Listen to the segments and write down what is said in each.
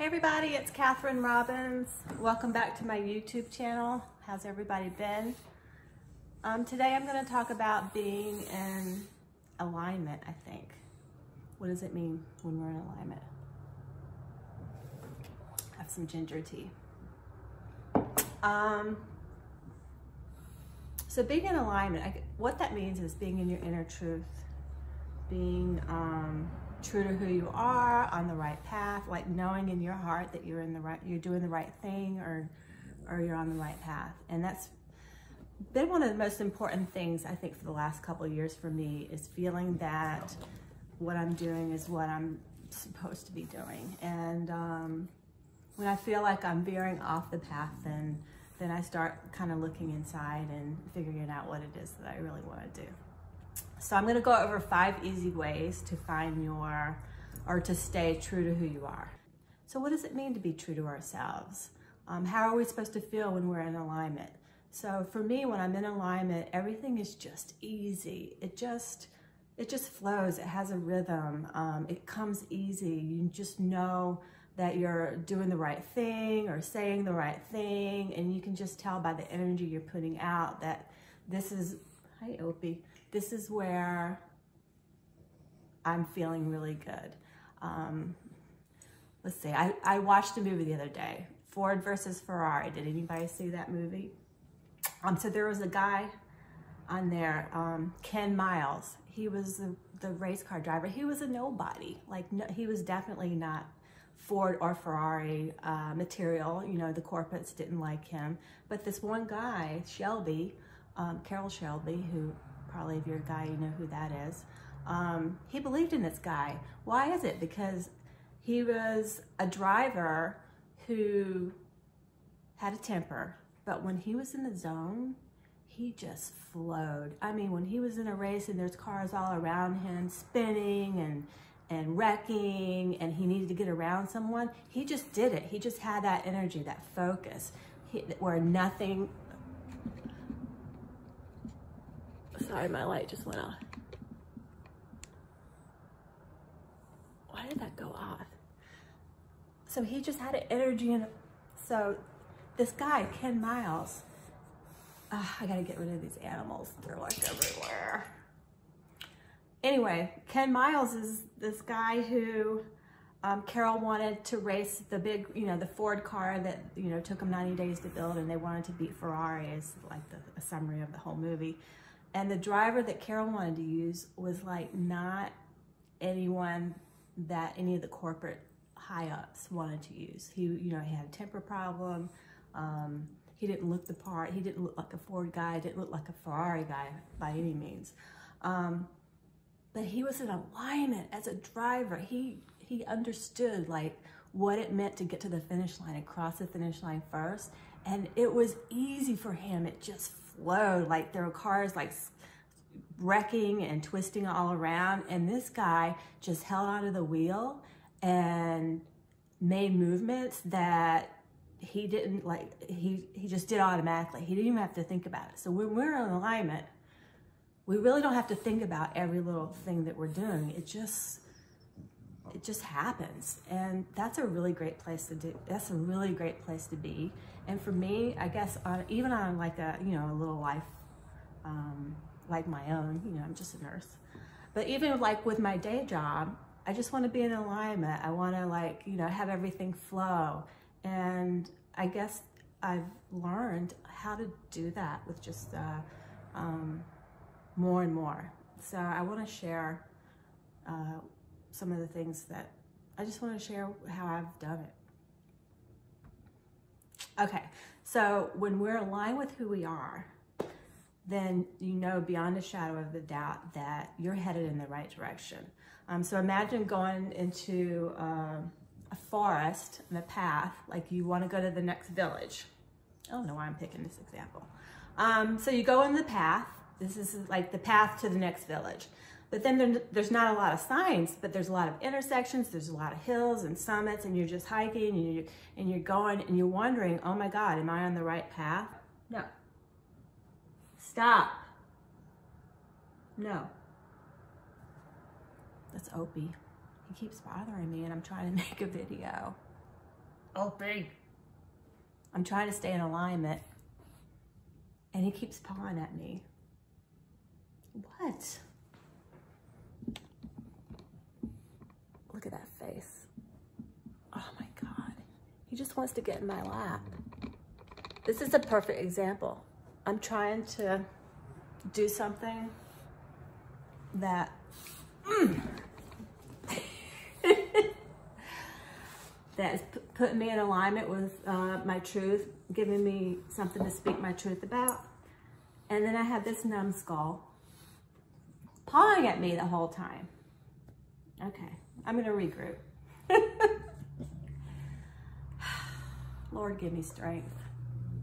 Hey everybody, it's Catherine Robbins. Welcome back to my YouTube channel. How's everybody been? Today I'm going to talk about being in alignment, I think. What does it mean when we're in alignment? Have some ginger tea. So being in alignment, what that means is being in your inner truth, being true to who you are, on the right path, like knowing in your heart that you're doing the right thing, or you're on the right path. And that's been one of the most important things, I think, for the last couple of years for me, is feeling that what I'm doing is what I'm supposed to be doing. And when I feel like I'm veering off the path, then I start kind of looking inside and figuring out what it is that I really want to do. So I'm going to go over 5 easy ways to find to stay true to who you are. So what does it mean to be true to ourselves? How are we supposed to feel when we're in alignment? So for me, when I'm in alignment, everything is just easy. It just flows. It has a rhythm. It comes easy. You just know that you're doing the right thing or saying the right thing, and you can just tell by the energy you're putting out that this is, hi Opie, this is where I'm feeling really good. Let's see, I watched a movie the other day, Ford versus Ferrari. Did anybody see that movie? So there was a guy on there, Ken Miles. He was the race car driver. He was a nobody. Like, no, he was definitely not Ford or Ferrari material. You know, the corporates didn't like him. But this one guy, Shelby, Carroll Shelby, who probably if you're a guy, you know who that is. He believed in this guy. Why is it? Because he was a driver who had a temper, but when he was in the zone, he just flowed. I mean, when he was in a race and there's cars all around him spinning and wrecking, and he needed to get around someone, he just did it. He just had that energy, that focus, where nothing. Sorry, my light just went off. Why did that go off? So he just had an energy, and so this guy, Ken Miles, I gotta get rid of these animals. They're like everywhere. Anyway, Ken Miles is this guy who Carroll wanted to race the big, the Ford car that, took him 90 days to build, and they wanted to beat Ferrari, is like a summary of the whole movie. And the driver that Carroll wanted to use was like not anyone that any of the corporate high-ups wanted to use. He had a temper problem. He didn't look the part. He didn't look like a Ford guy. Didn't look like a Ferrari guy by any means. But he was in alignment as a driver. He understood like what it meant to get to the finish line and cross the finish line first. And it was easy for him. It just flowed. Like there were cars like wrecking and twisting all around. And this guy just held onto the wheel and made movements that he didn't he just did automatically. He didn't even have to think about it. So when we're in alignment, we really don't have to think about every little thing that we're doing. It just happens. And that's a really great place to do. That's a really great place to be. And for me, I guess even on like a little life like my own, I'm just a nurse. But even like with my day job, I just want to be in alignment. I want to have everything flow. And I guess I've learned how to do that with just more and more. So I want to share some of the things that I just want to share how I've done it. Okay, so when we're aligned with who we are, then beyond a shadow of a doubt that you're headed in the right direction. So imagine going into a forest and a path, like you want to go to the next village. I don't know why I'm picking this example. So you go in the path. This is like the path to the next village. But then there's not a lot of signs, but there's a lot of intersections, there's a lot of hills and summits, and you're just hiking and you're going and you're wondering, oh my God, am I on the right path? No. Stop. No. That's Opie. He keeps bothering me and I'm trying to make a video. Opie. I'm trying to stay in alignment, and he keeps pawing at me. What? Look at that face. Oh my God. He just wants to get in my lap. This is a perfect example. I'm trying to do something that that is putting me in alignment with my truth, giving me something to speak my truth about. And then I have this numbskull pawing at me the whole time. Okay, I'm gonna regroup. Lord, give me strength.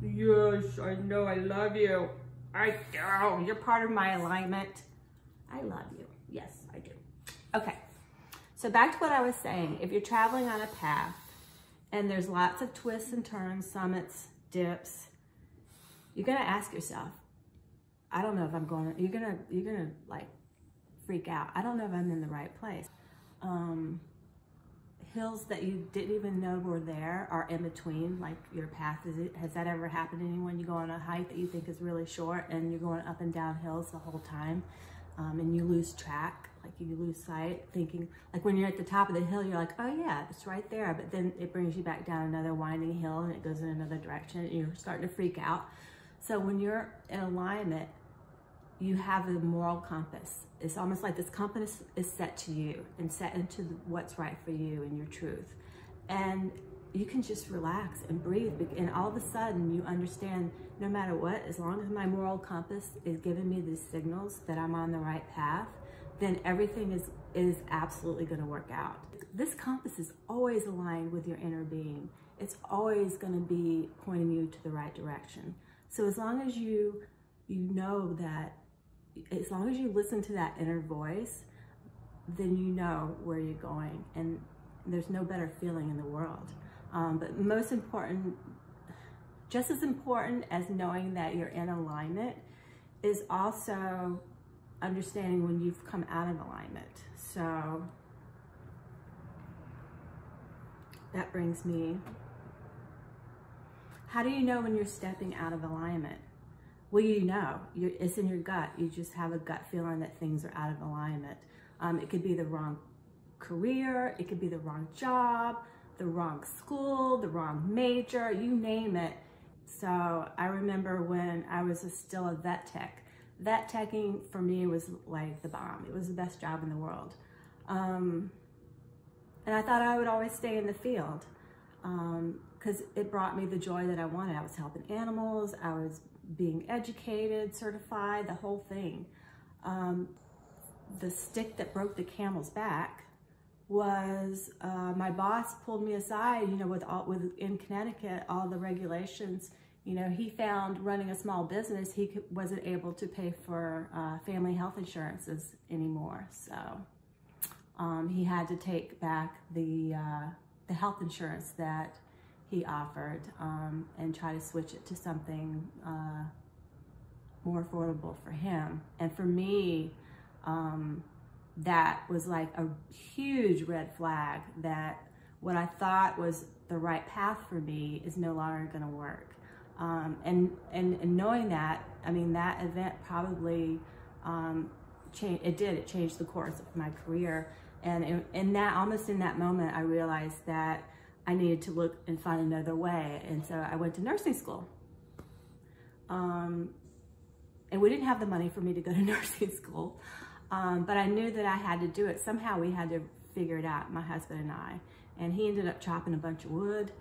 Yes, I know I love you. I do. You're part of my alignment. I love you. Yes, I do. Okay, so back to what I was saying. If you're traveling on a path and there's lots of twists and turns, summits, dips, you're gonna ask yourself, I don't know if I'm going, you're gonna like freak out. I don't know if I'm in the right place. Hills that you didn't even know were there are in between, like your path. Has that ever happened to anyone? You go on a hike that you think is really short and you're going up and down hills the whole time, and you lose track, like you lose sight, thinking, like when you're at the top of the hill, you're like, oh yeah, it's right there, but then it brings you back down another winding hill and it goes in another direction and you're starting to freak out. So when you're in alignment, you have a moral compass. It's almost like this compass is set to you and set into what's right for you and your truth. And you can just relax and breathe. And all of a sudden you understand, no matter what, as long as my moral compass is giving me these signals that I'm on the right path, then everything is absolutely gonna work out. This compass is always aligned with your inner being. It's always gonna be pointing you to the right direction. So as long as you know that, as long as you listen to that inner voice, then you know where you're going, and there's no better feeling in the world. But most important, just as important as knowing that you're in alignment, is also understanding when you've come out of alignment. So that brings me, how do you know when you're stepping out of alignment? Well, you know, it's in your gut. You just have a gut feeling that things are out of alignment. It could be the wrong career, it could be the wrong job, the wrong school, the wrong major, you name it. So I remember when I was still a vet tech. Vet teching for me was like the bomb. It was the best job in the world. And I thought I would always stay in the field because it brought me the joy that I wanted. I was helping animals, I was being educated, certified, the whole thing. The stick that broke the camel's back was my boss pulled me aside, you know, in Connecticut, all the regulations, you know, he found running a small business, wasn't able to pay for family health insurances anymore. So he had to take back the health insurance that he offered and try to switch it to something more affordable for him. And for me, that was like a huge red flag that what I thought was the right path for me is no longer gonna work. And knowing that, I mean, that event probably it changed the course of my career. And almost in that moment, I realized that I needed to look and find another way. And so I went to nursing school. And we didn't have the money for me to go to nursing school. But I knew that I had to do it. Somehow we had to figure it out, my husband and I. And he ended up chopping a bunch of wood,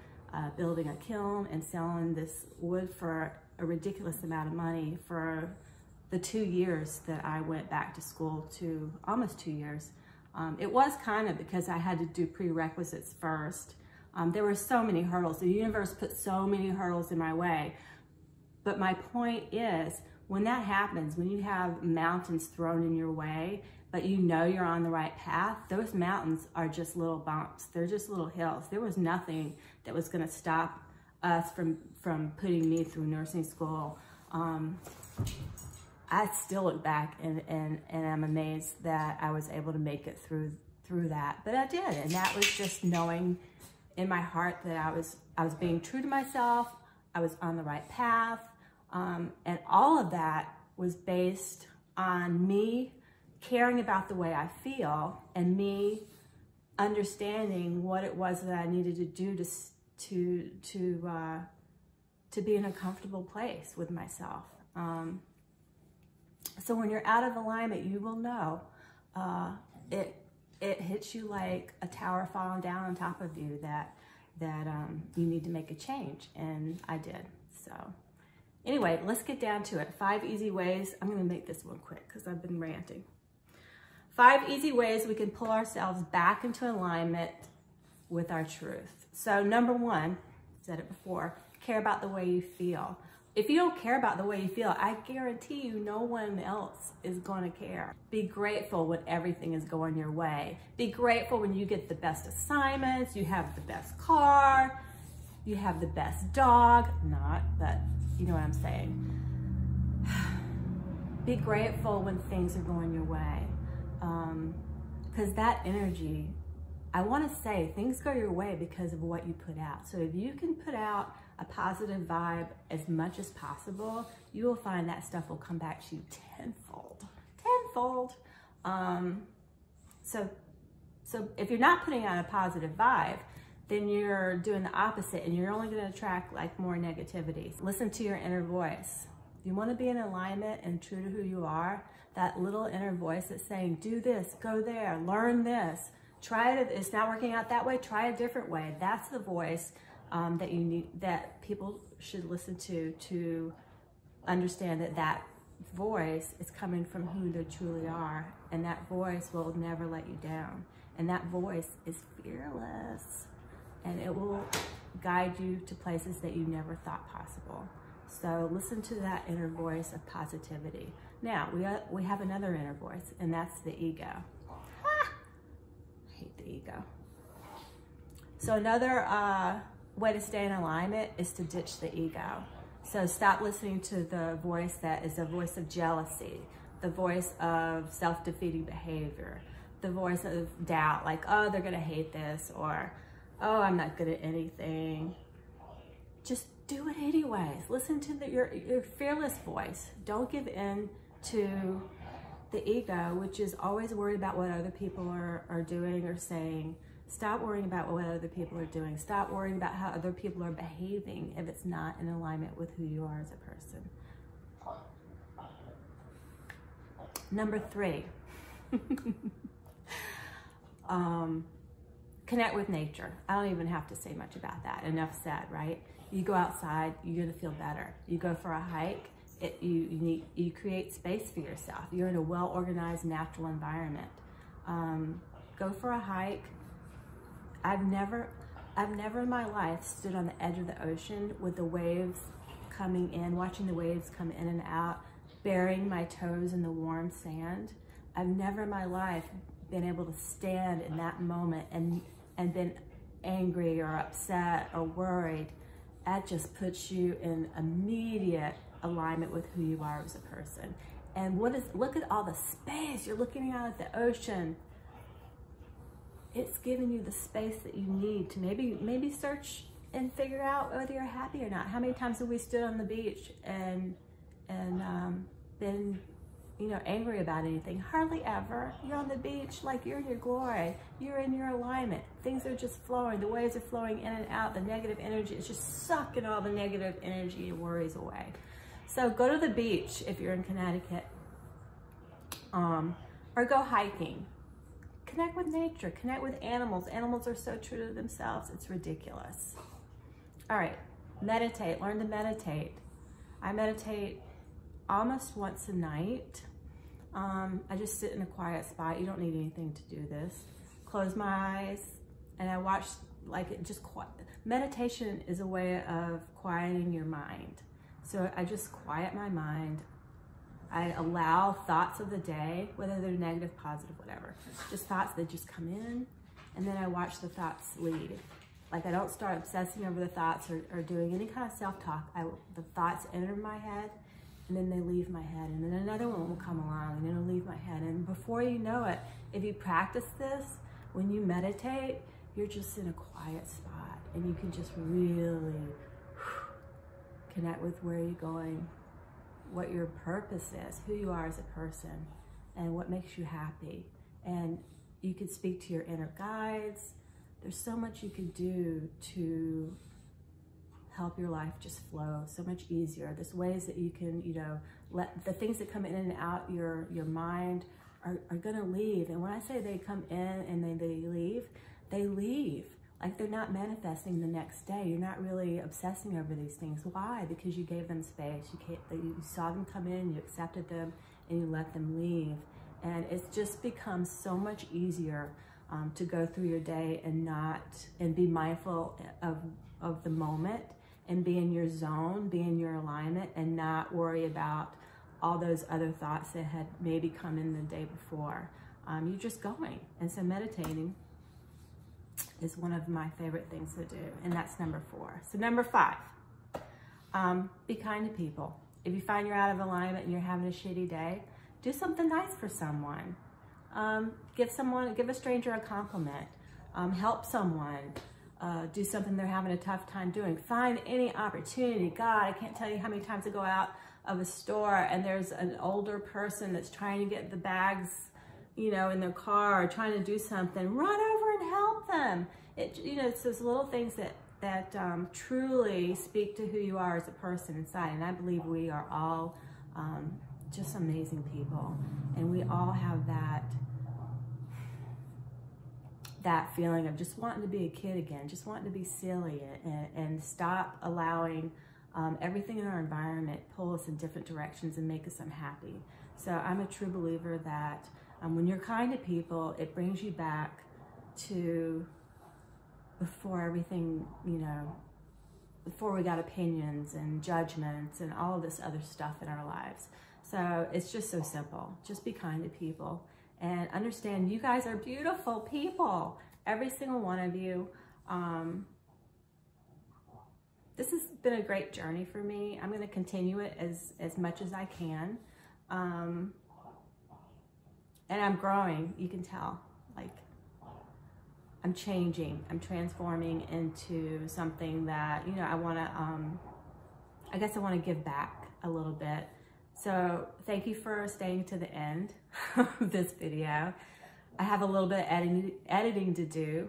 building a kiln, and selling this wood for a ridiculous amount of money for the 2 years that I went back to school, to almost 2 years. It was kind of because I had to do prerequisites first. There were so many hurdles. The universe put so many hurdles in my way. But my point is, when that happens, when you have mountains thrown in your way, but you know you're on the right path, those mountains are just little bumps. They're just little hills. There was nothing that was gonna stop us from putting me through nursing school. I still look back and I'm amazed that I was able to make it through that. But I did, and that was just knowing in my heart that I was being true to myself, I was on the right path, and all of that was based on me caring about the way I feel and me understanding what it was that I needed to do to be in a comfortable place with myself. So when you're out of alignment, you will know it hits you like a tower falling down on top of you that you need to make a change, and I did. So anyway, let's get down to it. 5 easy ways. I'm going to make this one quick because I've been ranting. 5 easy ways we can pull ourselves back into alignment with our truth. So number 1, said it before, care about the way you feel. If you don't care about the way you feel, I guarantee you no one else is going to care. Be grateful when everything is going your way. Be grateful when you get the best assignments, you have the best car, you have the best dog. Not, but you know what I'm saying. Be grateful when things are going your way. Because that energy, I want to say things go your way because of what you put out. So if you can put out a positive vibe as much as possible, you will find that stuff will come back to you tenfold. So if you're not putting out a positive vibe, then you're doing the opposite, and you're only going to attract like more negativity. Listen to your inner voice. If you want to be in alignment and true to who you are, that little inner voice that's saying, do this, go there, learn this, try it. It's not working out that way. Try a different way. That's the voice that you need, that people should listen to understand that voice is coming from who they truly are, and that voice will never let you down. And that voice is fearless, and it will guide you to places that you never thought possible. So listen to that inner voice of positivity. Now, we have another inner voice, and that's the ego. I hate the ego. So another way to stay in alignment is to ditch the ego. So stop listening to the voice that is a voice of jealousy, the voice of self-defeating behavior, the voice of doubt, like, oh, they're gonna hate this, or, oh, I'm not good at anything. Just do it anyways. Listen to your fearless voice. Don't give in to the ego, which is always worried about what other people are doing or saying. Stop worrying about what other people are doing. Stop worrying about how other people are behaving if it's not in alignment with who you are as a person. Number 3, connect with nature. I don't even have to say much about that. Enough said, right? You go outside, you're gonna feel better. You go for a hike, you create space for yourself. You're in a well-organized natural environment. Go for a hike. I've never in my life stood on the edge of the ocean with the waves coming in, watching the waves come in and out, burying my toes in the warm sand. I've never in my life been able to stand in that moment and been angry or upset or worried. That just puts you in immediate alignment with who you are as a person. And look at all the space. You're looking out at the ocean. It's giving you the space that you need to maybe search and figure out whether you're happy or not. How many times have we stood on the beach and been, you know, angry about anything? Hardly ever. You're on the beach like you're in your glory. You're in your alignment. Things are just flowing. The waves are flowing in and out. The negative energy is just sucking all the negative energy and worries away. So go to the beach if you're in Connecticut, or go hiking. Connect with nature, connect with animals. Animals are so true to themselves, it's ridiculous. All right, meditate, learn to meditate. I meditate almost once a night. I just sit in a quiet spot. You don't need anything to do this. Close my eyes and I watch, like, it just quiet. Meditation is a way of quieting your mind. So I just quiet my mind. I allow thoughts of the day, whether they're negative, positive, whatever, just thoughts that just come in, and then I watch the thoughts leave. Like, I don't start obsessing over the thoughts or doing any kind of self-talk. The thoughts enter my head, and then they leave my head, and then another one will come along, and it'll leave my head. And before you know it, if you practice this, when you meditate, you're just in a quiet spot. and you can just really connect with where you're going, what your purpose is, who you are as a person, and what makes you happy. And you can speak to your inner guides. There's so much you can do to help your life just flow so much easier. There's ways that you can, you know, let the things that come in and out your mind are gonna leave. And when I say they come in and then they leave. Like they're not manifesting the next day. You're not really obsessing over these things. Why? Because you gave them space. You saw them come in, you accepted them, and you let them leave. And it's just become so much easier to go through your day and be mindful of the moment and be in your zone, be in your alignment, and not worry about all those other thoughts that had maybe come in the day before. You're just going. And so meditating is one of my favorite things to do, and that's number 4. So number 5, be kind to people. If you find you're out of alignment and you're having a shitty day, do something nice for someone. Give a stranger a compliment. Help someone. Do something they're having a tough time doing. Find any opportunity. God, I can't tell you how many times I go out of a store and there's an older person that's trying to get the bags, you know, in their car, or trying to do something. Run over and help them. You know, it's those little things that truly speak to who you are as a person inside. And I believe we are all just amazing people, and we all have that feeling of just wanting to be a kid again, just wanting to be silly and stop allowing everything in our environment pull us in different directions and make us unhappy. So I'm a true believer that when you're kind to people, it brings you back to before everything, you know, before we got opinions and judgments and all of this other stuff in our lives. So it's just so simple. Just be kind to people and understand you guys are beautiful people. Every single one of you. This has been a great journey for me. I'm going to continue it as much as I can. And I'm growing, you can tell. Like, I'm changing, I'm transforming into something that, you know, I want to, I guess I want to give back a little bit. So thank you for staying to the end of this video. I have a little bit of editing to do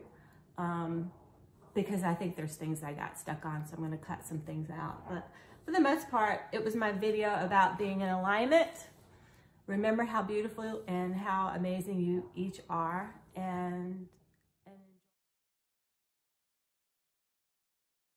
because I think there's things I got stuck on, so I'm going to cut some things out. But for the most part, it was my video about being in alignment. Remember how beautiful and how amazing you each are, and